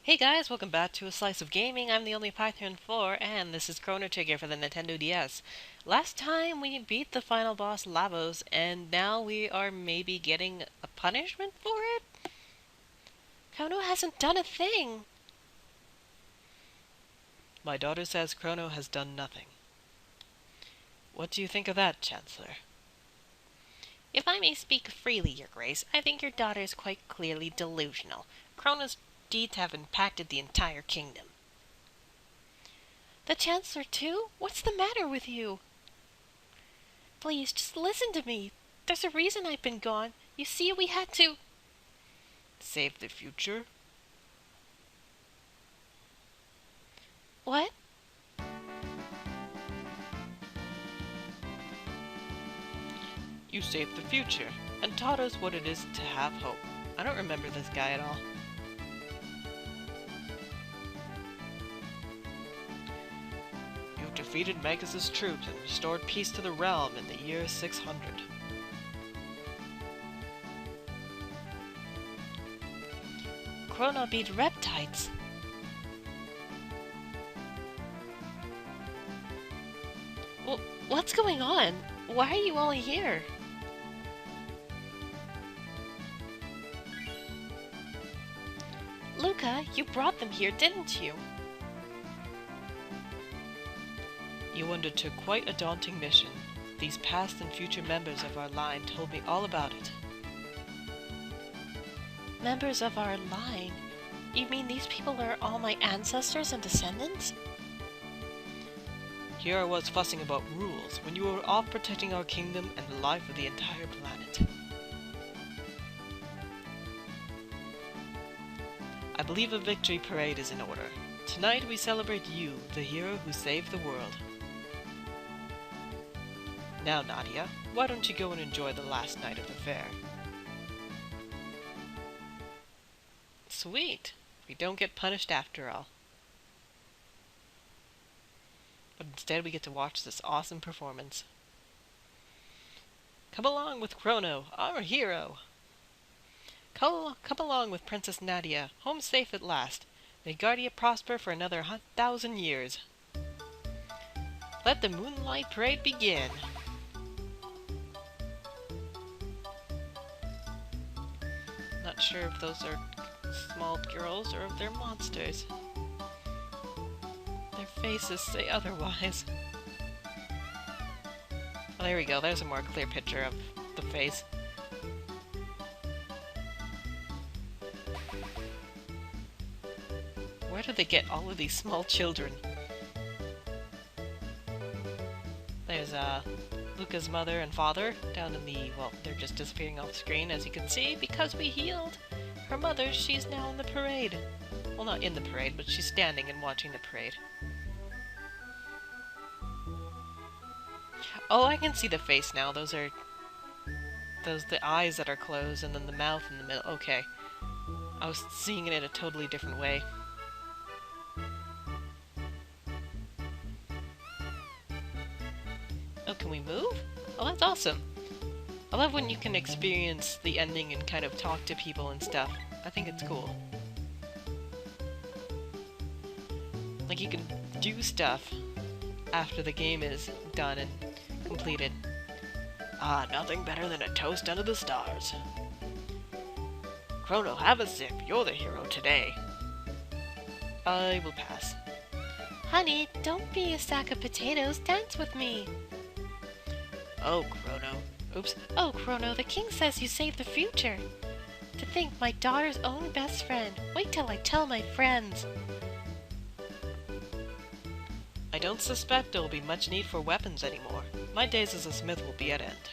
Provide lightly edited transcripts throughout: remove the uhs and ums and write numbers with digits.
Hey guys, welcome back to A Slice of Gaming. I'm the only Python 4, and this is Chrono Trigger for the Nintendo DS. Last time we beat the final boss Lavos, and now we are maybe getting a punishment for it? Chrono hasn't done a thing! My daughter says Chrono has done nothing. What do you think of that, Chancellor? If I may speak freely, Your Grace, I think your daughter is quite clearly delusional. Chrono's deeds have impacted the entire kingdom. The Chancellor, too? What's the matter with you? Please, just listen to me. There's a reason I've been gone. You see, we had to... Save the future? What? You saved the future, and taught us what it is to have hope. I don't remember this guy at all. You defeated Magus' troops and restored peace to the realm in the year 600. Chrono beat reptiles. Well, what's going on? Why are you all here? Luca, you brought them here, didn't you? You undertook quite a daunting mission. These past and future members of our line told me all about it. Members of our line? You mean these people are all my ancestors and descendants? Here I was fussing about rules when you were off protecting our kingdom and the life of the entire planet. I believe a victory parade is in order. Tonight we celebrate you, the hero who saved the world. Now, Nadia, why don't you go and enjoy the last night of the fair? Sweet! We don't get punished after all. But instead we get to watch this awesome performance. Come along with Chrono, our hero! Come along with Princess Nadia, home safe at last. May Guardia prosper for another 1,000 years. Let the Moonlight Parade begin! Not sure if those are small girls or if they're monsters. Their faces say otherwise. Oh, there we go. There's a more clear picture of the face. Where do they get all of these small children? There's Luca's mother and father down in the, well, they're just disappearing off screen as you can see because we healed her mother. She's now in the parade. Well, not in the parade, but she's standing and watching the parade. Oh, I can see the face now. Those are the eyes that are closed and then the mouth in the middle. Okay. I was seeing it in a totally different way. Oh, can we move? Oh, that's awesome. I love when you can experience the ending and kind of talk to people and stuff. I think it's cool. Like, you can do stuff after the game is done and completed. Ah, nothing better than a toast under the stars. Chrono, have a sip. You're the hero today. I will pass. Honey, don't be a sack of potatoes. Dance with me. Oh, Chrono. Oops. Oh, Chrono, the king says you saved the future. To think, my daughter's own best friend. Wait till I tell my friends. I don't suspect there will be much need for weapons anymore. My days as a smith will be at end.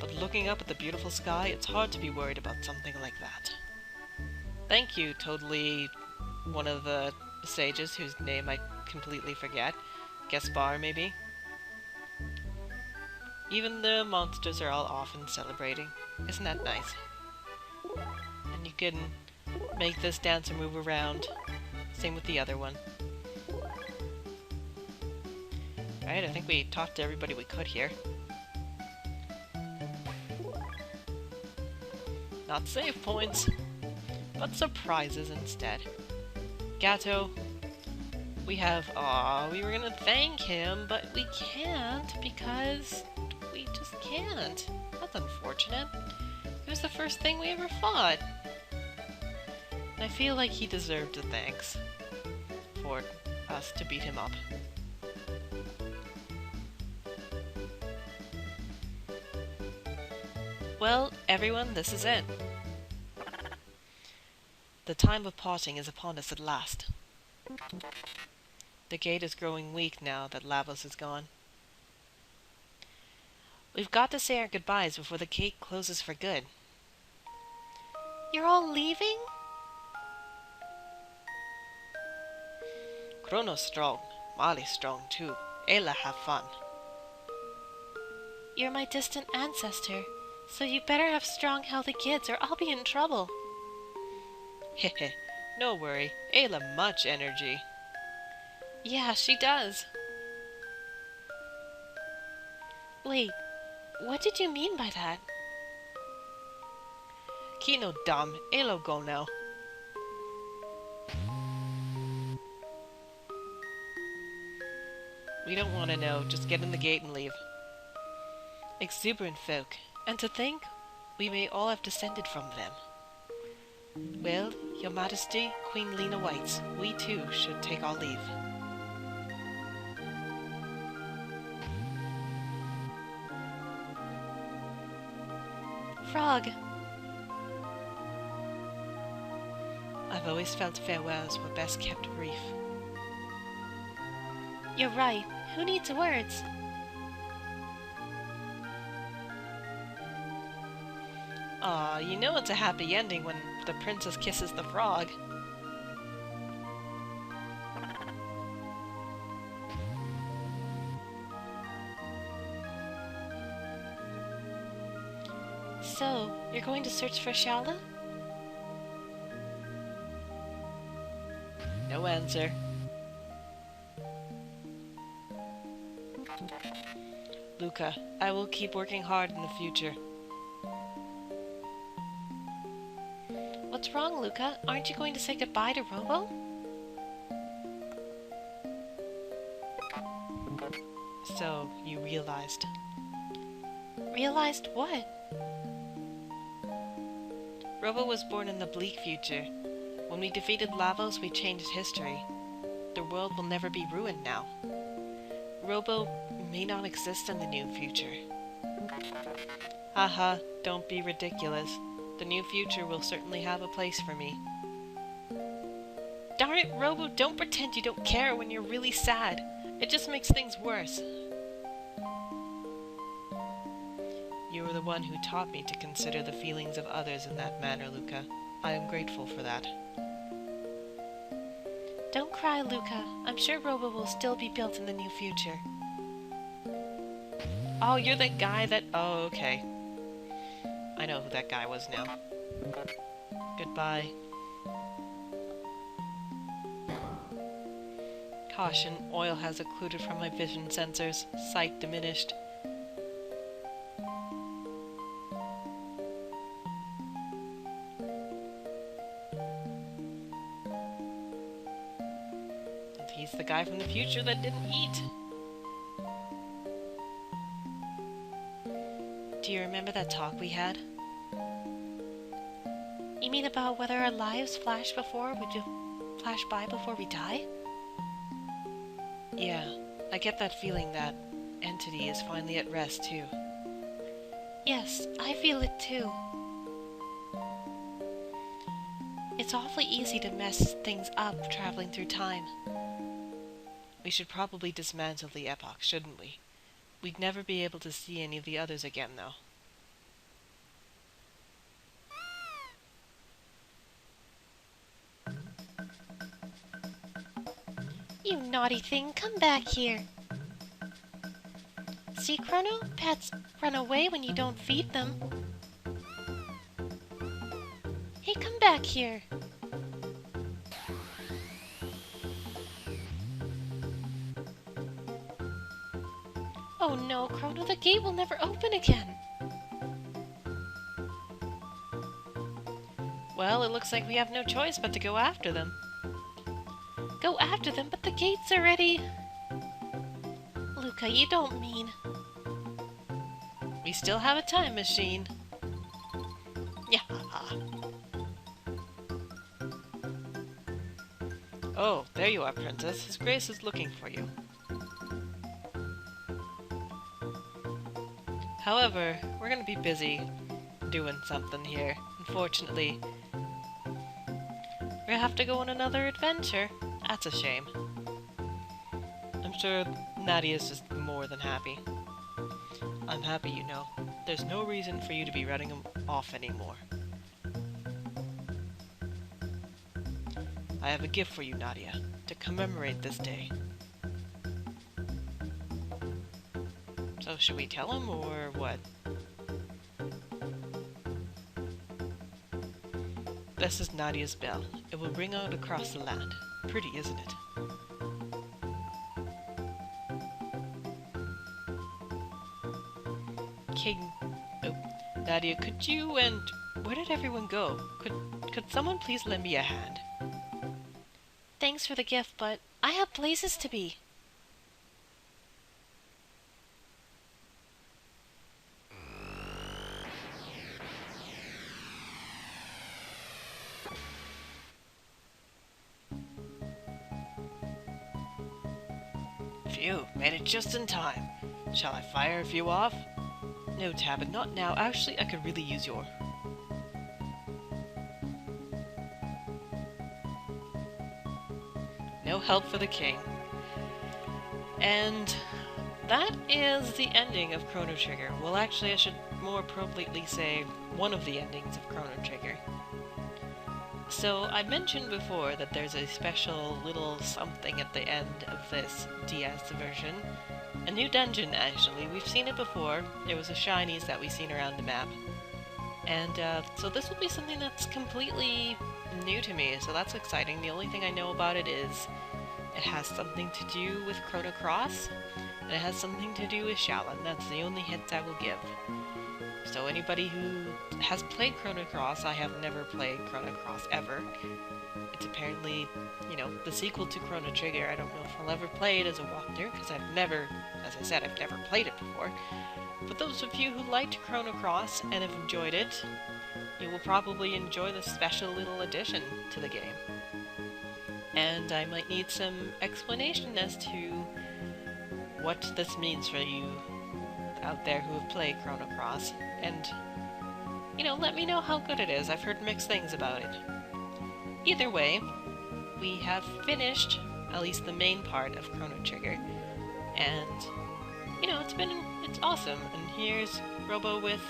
But looking up at the beautiful sky, it's hard to be worried about something like that. Thank you, totally one of the sages whose name I completely forget. Gaspar, maybe? Even the monsters are all off and celebrating. Isn't that nice? And you can make this dancer move around. Same with the other one. Alright, I think we talked to everybody we could here. Not save points, but surprises instead. Gato, we were gonna thank him, but we can't because we just can't. That's unfortunate. It was the first thing we ever fought. And I feel like he deserved the thanks for us to beat him up. Well, everyone, this is it. The time of parting is upon us at last. The gate is growing weak now that Lavos is gone. We've got to say our goodbyes before the gate closes for good. You're all leaving? Chrono's strong. Mali's strong too. Ayla have fun. You're my distant ancestor, so you better have strong, healthy kids or I'll be in trouble. Heh, no worry. Ayla much energy. Yeah, she does. Wait, what did you mean by that? Kino dumb. Ayla go now. We don't want to know. Just get in the gate and leave. Exuberant folk. And to think, we may all have descended from them. Well, Your Majesty, Queen Lena Whites, we too should take our leave. Frog. I've always felt farewells were best kept brief. You're right. Who needs words? Aw, you know it's a happy ending when the princess kisses the frog. So, you're going to search for Shala? No answer. Luca, I will keep working hard in the future. What's wrong, Luca? Aren't you going to say goodbye to Robo? So, you realized. Realized what? Robo was born in the bleak future. When we defeated Lavos, we changed history. The world will never be ruined now. Robo may not exist in the new future. Haha, don't be ridiculous. The new future will certainly have a place for me. Darn it, Robo, don't pretend you don't care when you're really sad. It just makes things worse. You were the one who taught me to consider the feelings of others in that manner, Luca. I am grateful for that. Don't cry, Luca. I'm sure Robo will still be built in the new future. Oh, you're the guy that... Oh, okay. I know who that guy was now. Goodbye. Caution, oil has occluded from my vision sensors. Sight diminished. And he's the guy from the future that didn't eat. Do you remember that talk we had? You mean about whether our lives flash by before we die? Yeah, I get that feeling that entity is finally at rest too. Yes, I feel it too. It's awfully easy to mess things up traveling through time. We should probably dismantle the epoch, shouldn't we? We'd never be able to see any of the others again, though. You naughty thing, come back here. See, Chrono? Pets run away when you don't feed them. Hey, come back here. Oh no, Chrono, the gate will never open again. Well, it looks like we have no choice but to go after them. go after them, but the gate's already... Luca, you don't mean... We still have a time machine. Yeah. Oh, there you are, Princess. His Grace is looking for you. However, we're gonna be busy doing something here. Unfortunately, we have to go on another adventure. That's a shame. I'm sure Nadia's just more than happy. I'm happy, you know. There's no reason for you to be running him off anymore. I have a gift for you, Nadia, to commemorate this day. So should we tell him, or what? This is Nadia's bell. It will ring out across the land. Pretty, isn't it? King... Oh, Nadia, could you and... Where did everyone go? Could someone please lend me a hand? Thanks for the gift, but I have places to be. Phew, made it just in time. Shall I fire a few off? No, Tabit, not now. Actually, I could really use your... No help for the king. And that is the ending of Chrono Trigger. Well, actually, I should more appropriately say one of the endings of Chrono Trigger. So, I mentioned before that there's a special little something at the end of this DS version. A new dungeon, actually. We've seen it before. There was a shinies that we've seen around the map. And, so this will be something that's completely new to me, so that's exciting. The only thing I know about it is it has something to do with Chrono Cross, and it has something to do with Shaolin. That's the only hints I will give. So anybody who has played Chrono Cross, I have never played Chrono Cross ever. It's apparently, you know, the sequel to Chrono Trigger. I don't know if I'll ever play it as a walkthrough, because I've never, as I said, I've never played it before. But those of you who liked Chrono Cross and have enjoyed it, you will probably enjoy the special little addition to the game. And I might need some explanation as to what this means for you out there who have played Chrono Cross. And, you know, let me know how good it is. I've heard mixed things about it. Either way, we have finished at least the main part of Chrono Trigger. And, you know, it's awesome. And here's Robo with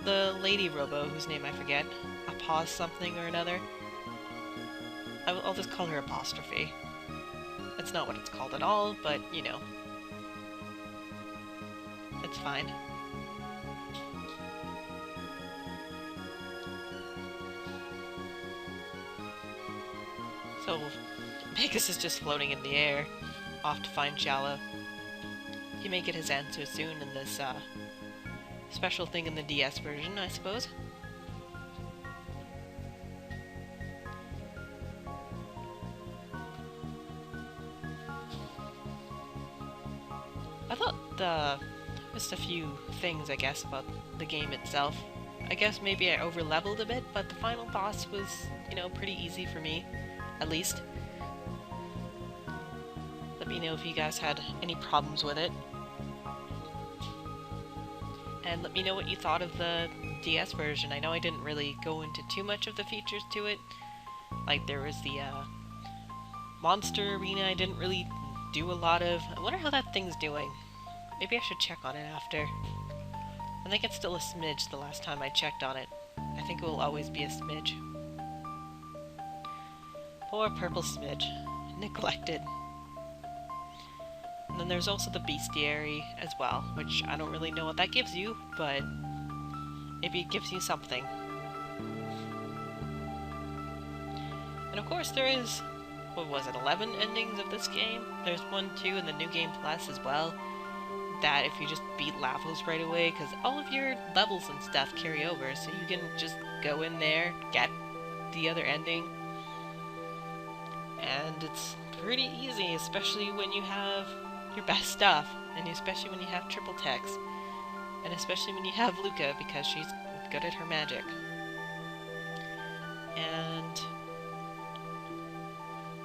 the lady Robo, whose name I forget. Apos something or another. I'll just call her Apostrophe. It's not what it's called at all, but, you know. It's fine. So, Vegas is just floating in the air, off to find Shala. He may get his answer soon in this, special thing in the DS version, I suppose. I thought just a few things, I guess, about the game itself. I guess maybe I over-leveled a bit, but the final boss was, you know, pretty easy for me, at least. Let me know if you guys had any problems with it. And let me know what you thought of the DS version. I know I didn't really go into too much of the features to it. Like, there was the, monster arena I didn't really do a lot of. I wonder how that thing's doing. Maybe I should check on it after. I think it's still a smidge the last time I checked on it. I think it will always be a smidge. Poor purple smidge. Neglected. And then there's also the bestiary as well, which I don't really know what that gives you, but maybe it gives you something. And of course there is, what was it, 11 endings of this game? There's 1, 2, and the New Game Plus as well. That if you just beat Lavos right away, because all of your levels and stuff carry over, so you can just go in there, get the other ending, and it's pretty easy, especially when you have your best stuff, and especially when you have triple text, and especially when you have Luca because she's good at her magic. And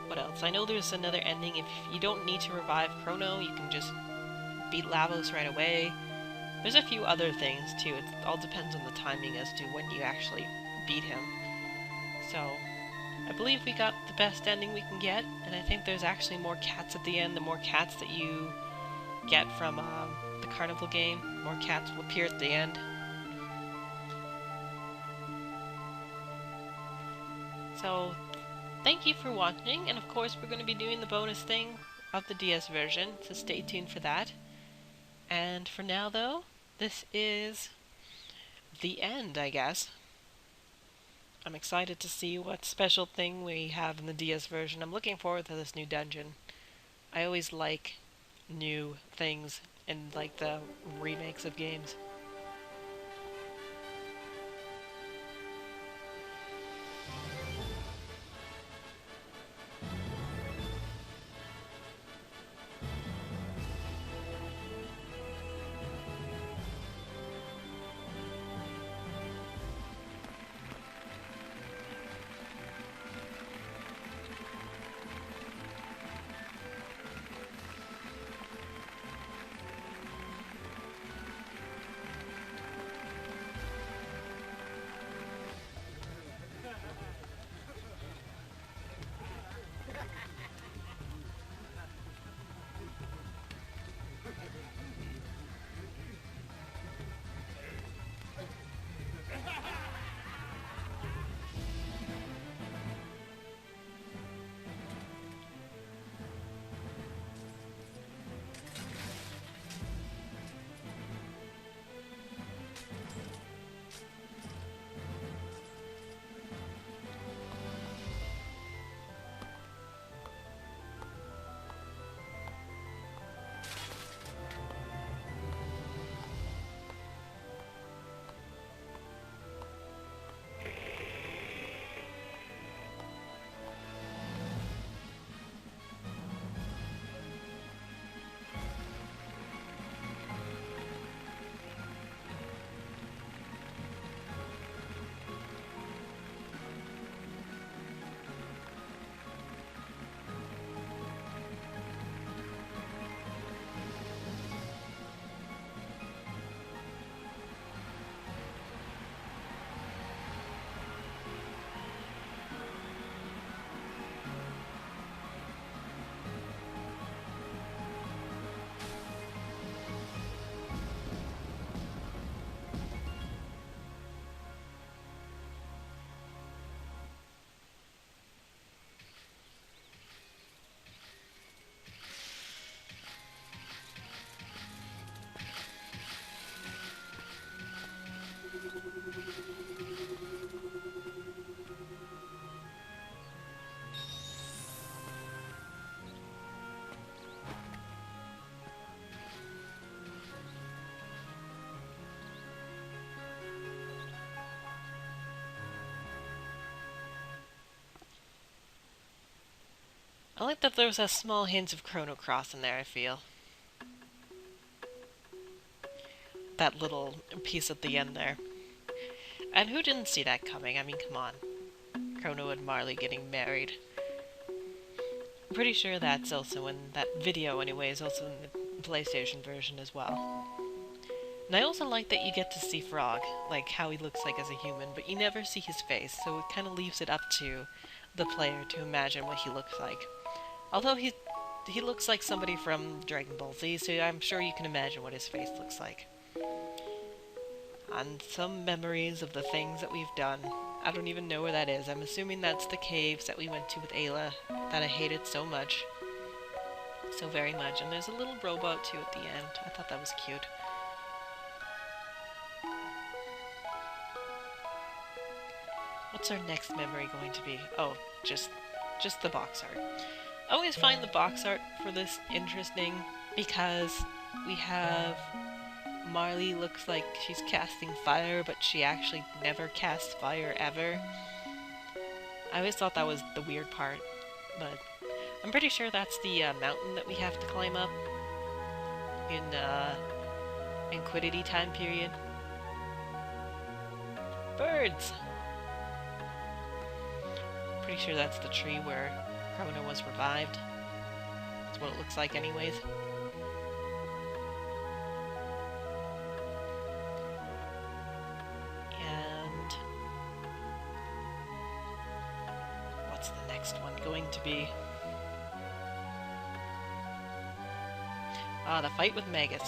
what else? I know there's another ending. If you don't need to revive Chrono, you can just beat Lavos right away. There's a few other things too. It all depends on the timing as to when you actually beat him. So, I believe we got the best ending we can get, and I think there's actually more cats at the end. The more cats that you get from the carnival game, more cats will appear at the end. So, thank you for watching, and of course we're going to be doing the bonus thing of the DS version, so stay tuned for that. And for now though, this is the end, I guess. I'm excited to see what special thing we have in the DS version. I'm looking forward to this new dungeon. I always like new things in like the remakes of games. I like that there's a small hint of Chrono Cross in there, I feel. That little piece at the end there. And who didn't see that coming? I mean, come on. Chrono and Marley getting married. I'm pretty sure that's also in that video anyway, is also in the PlayStation version as well. And I also like that you get to see Frog, like how he looks like as a human, but you never see his face, so it kind of leaves it up to the player to imagine what he looks like. Although he looks like somebody from Dragon Ball Z, so I'm sure you can imagine what his face looks like. And some memories of the things that we've done. I don't even know where that is. I'm assuming that's the caves that we went to with Ayla that I hated so much. So very much. And there's a little robot too at the end. I thought that was cute. What's our next memory going to be? Oh, just the box art. I always find the box art for this interesting because we have Marley looks like she's casting fire, but she actually never casts fire ever. I always thought that was the weird part, but I'm pretty sure that's the mountain that we have to climb up in Quiddity time period. Birds! Pretty sure that's the tree where Chrono was revived. That's what it looks like anyways. And what's the next one going to be? Ah, the fight with Magus.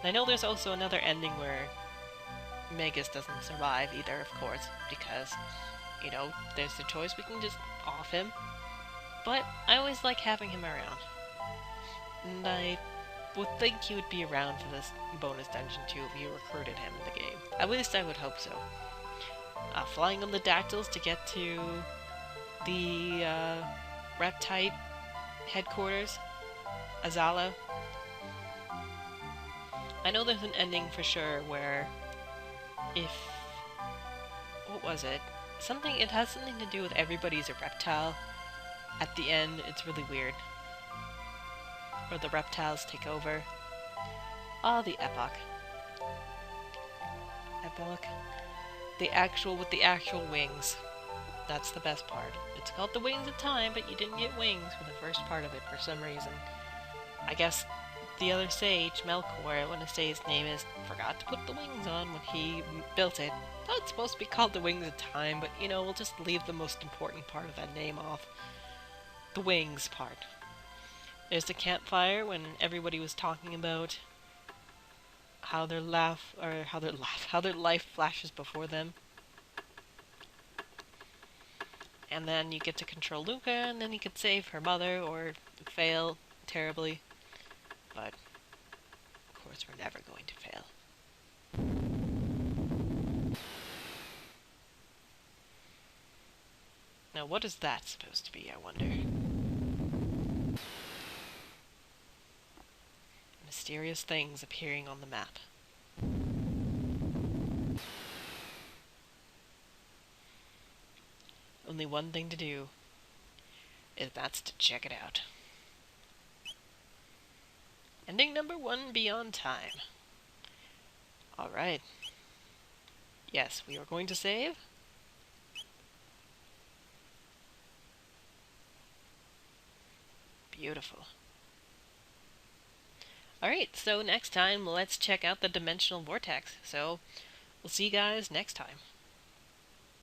I know there's also another ending where Magus doesn't survive either, of course, because, you know, there's the choice, we can just off him. But I always like having him around. And I would think he would be around for this bonus dungeon too if you recruited him in the game. At least I would hope so. Flying on the dactyls to get to the Reptite headquarters, Azala. I know there's an ending for sure where if... what was it? It has something to do with everybody's a reptile. At the end, it's really weird. Or the reptiles take over. Ah, the epoch. Epoch. With the actual wings. That's the best part. It's called the Wings of Time, but you didn't get wings for the first part of it for some reason. I guess the other sage, Melkor, I want to say his name is, forgot to put the wings on when he built it. Thought it's supposed to be called the Wings of Time, but you know, we'll just leave the most important part of that name off. The wings part. There's the campfire when everybody was talking about how their life flashes before them. And then you get to control Luca, and then you could save her mother, or fail terribly. But, of course, we're never going to fail. Now, what is that supposed to be, I wonder? Mysterious things appearing on the map. Only one thing to do, and that's to check it out. Ending number 1, Beyond Time. Alright. Yes, we are going to save. Beautiful. Alright, so next time let's check out the Dimensional Vortex. So, we'll see you guys next time.